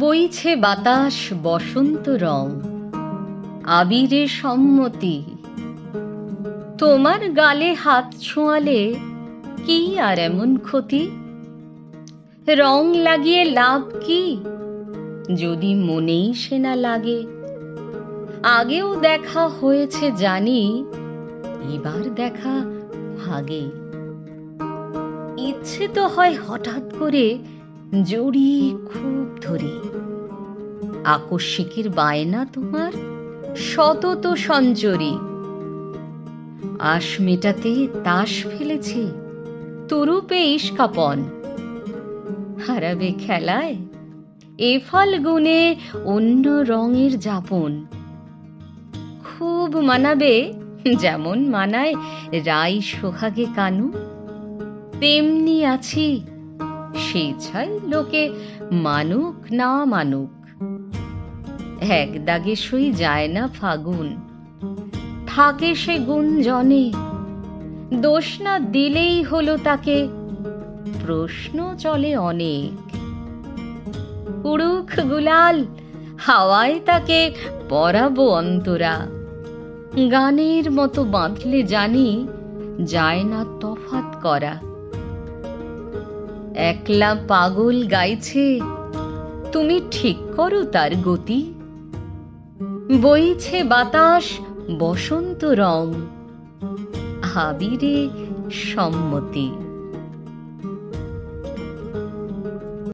বইছে বাতাস বসন্ত রং, আবিরে সম্মতি। তোমার গালে হাত ছোঁয়ালে কি আর এমন ক্ষতি? রং লাগিয়ে লাভ কি যদি মনেই সে না লাগে? আগেও দেখা হয়েছে জানি, এবার দেখা ভাগে। ইচ্ছে তো হয় হঠাৎ করে জড়িয়ে খুব ধরে। আকস্মিকের বায়না তোমার সতত সঞ্চরী। আশ মেটাতে তাস ফেলেছে তরুপে ইস্কাপন। হারাবে খেলায় এ ফাল্গুনে অন্য রঙের যাপন। খুব মানাবে যেমন মানায় রাই সোহাগে কানু। তেমনি আছি স্বেচ্ছায় লোকে মানুক না মানুক। এক দাগে সই যায় না ফাগুন, থাকে সে গুঞ্জনে। দোষ না দিলেই হলো তাকে, প্রশ্ন চলে অনেক। উড়ুক গুলাল, হাওয়ায় তাকে পরাবো অন্তরা। গানের মতো বাঁধলে জানি যায় না তফাৎ করা। একলা পাগল গাইছে, তুমি ঠিক করো তার গতি। বইছে বাতাস বসন্ত রং, আবিরে সম্মতি।